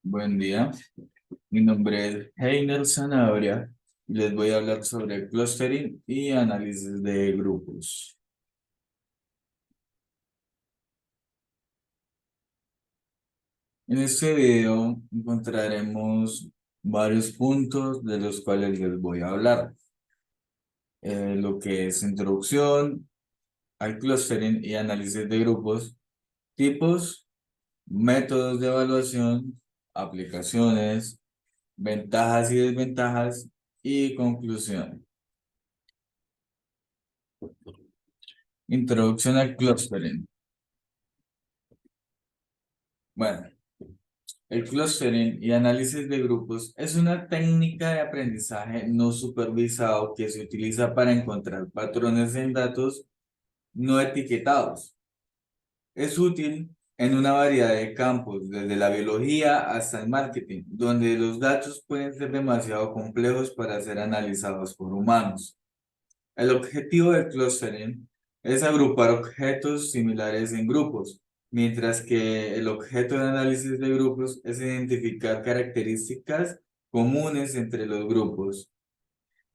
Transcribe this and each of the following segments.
Buen día, mi nombre es Heiner Sanabria y les voy a hablar sobre clustering y análisis de grupos. En este video encontraremos varios puntos de los cuales les voy a hablar. Lo que es introducción al clustering y análisis de grupos, tipos, métodos de evaluación, aplicaciones, ventajas y desventajas y conclusión. Introducción al clustering. Bueno, el clustering y análisis de grupos es una técnica de aprendizaje no supervisado que se utiliza para encontrar patrones en datos no etiquetados. Es útil en una variedad de campos, desde la biología hasta el marketing, donde los datos pueden ser demasiado complejos para ser analizados por humanos. El objetivo del clustering es agrupar objetos similares en grupos, mientras que el objeto de análisis de grupos es identificar características comunes entre los grupos.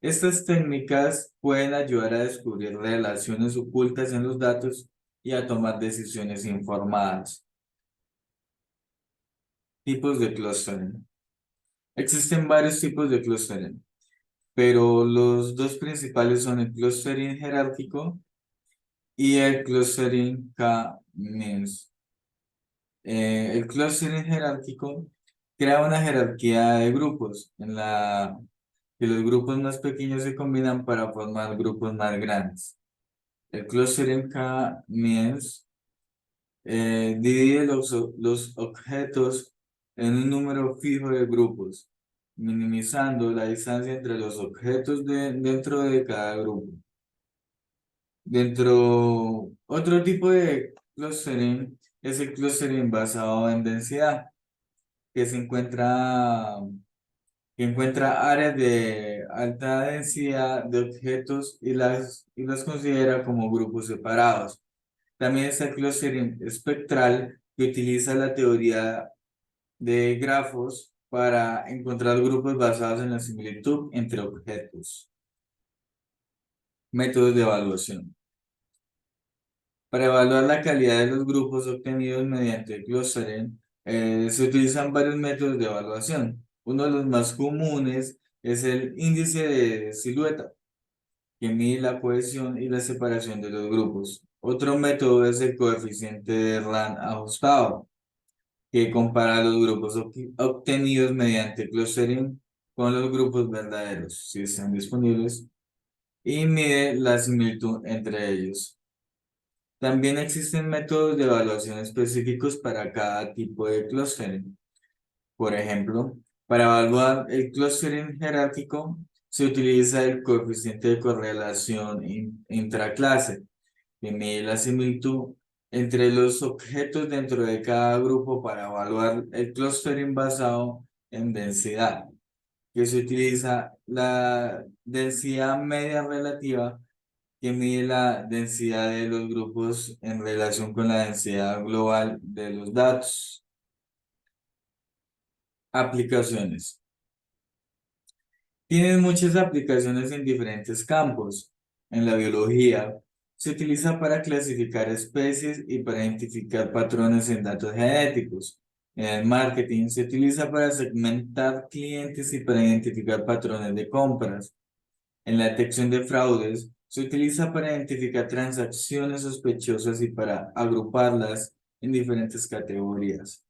Estas técnicas pueden ayudar a descubrir relaciones ocultas en los datos y a tomar decisiones informadas. Tipos de clustering. Existen varios tipos de clustering, pero los dos principales son el clustering jerárquico y el clustering K-means. El clustering jerárquico crea una jerarquía de grupos en la que los grupos más pequeños se combinan para formar grupos más grandes. El clustering K-means divide los objetos en un número fijo de grupos, minimizando la distancia entre los objetos dentro de cada grupo. Otro tipo de clustering es el clustering basado en densidad, que que encuentra áreas de alta densidad de objetos y las considera como grupos separados. También está el clustering espectral, que utiliza la teoría de grafos para encontrar grupos basados en la similitud entre objetos. Métodos de evaluación. Para evaluar la calidad de los grupos obtenidos mediante el clustering, se utilizan varios métodos de evaluación. Uno de los más comunes es el índice de silueta, que mide la cohesión y la separación de los grupos. Otro método es el coeficiente de RAND ajustado, que compara los grupos obtenidos mediante clustering con los grupos verdaderos, si están disponibles, y mide la similitud entre ellos. También existen métodos de evaluación específicos para cada tipo de clustering. Por ejemplo, para evaluar el clustering jerárquico, se utiliza el coeficiente de correlación intraclase, que mide la similitud entre los objetos dentro de cada grupo para evaluar el clustering basado en densidad, que se utiliza la densidad media relativa, que mide la densidad de los grupos en relación con la densidad global de los datos. Aplicaciones. Tienen muchas aplicaciones en diferentes campos. En la biología, se utiliza para clasificar especies y para identificar patrones en datos genéticos. En el marketing, se utiliza para segmentar clientes y para identificar patrones de compras. En la detección de fraudes, se utiliza para identificar transacciones sospechosas y para agruparlas en diferentes categorías.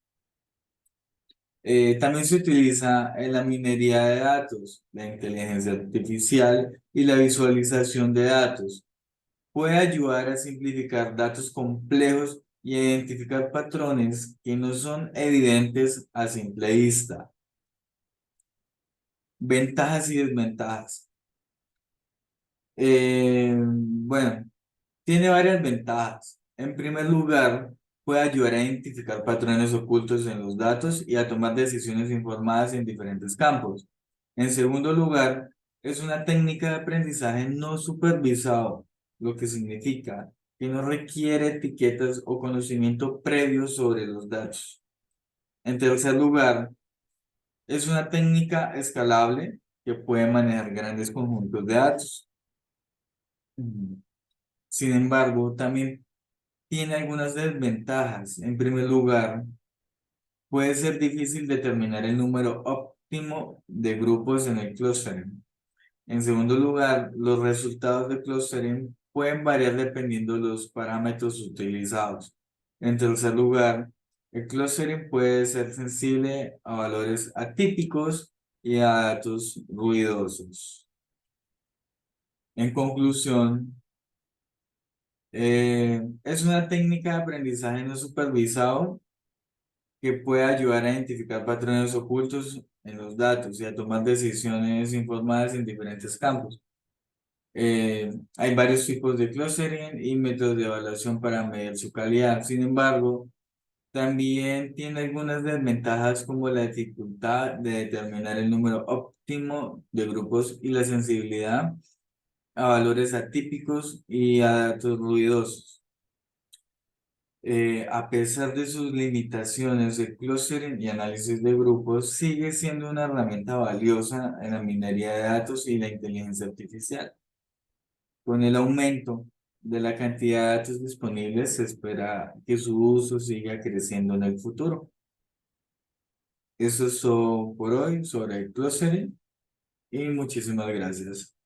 También se utiliza en la minería de datos, la inteligencia artificial y la visualización de datos. Puede ayudar a simplificar datos complejos y a identificar patrones que no son evidentes a simple vista. Ventajas y desventajas. Bueno, tiene varias ventajas. En primer lugar, puede ayudar a identificar patrones ocultos en los datos y a tomar decisiones informadas en diferentes campos. En segundo lugar, es una técnica de aprendizaje no supervisado, lo que significa que no requiere etiquetas o conocimiento previo sobre los datos. En tercer lugar, Es una técnica escalable que puede manejar grandes conjuntos de datos. Mm. Sin embargo, también tiene algunas desventajas. En primer lugar, puede ser difícil determinar el número óptimo de grupos en el clustering. En segundo lugar, los resultados de clustering pueden variar dependiendo de los parámetros utilizados. En tercer lugar, el clustering puede ser sensible a valores atípicos y a datos ruidosos. En conclusión, es una técnica de aprendizaje no supervisado que puede ayudar a identificar patrones ocultos en los datos y a tomar decisiones informadas en diferentes campos. Hay varios tipos de clustering y métodos de evaluación para medir su calidad. Sin embargo, también tiene algunas desventajas como la dificultad de determinar el número óptimo de grupos y la sensibilidad a valores atípicos y a datos ruidosos. A pesar de sus limitaciones, el clustering y análisis de grupos sigue siendo una herramienta valiosa en la minería de datos y la inteligencia artificial. Con el aumento de la cantidad de datos disponibles, se espera que su uso siga creciendo en el futuro. Eso es todo por hoy sobre el clustering y muchísimas gracias.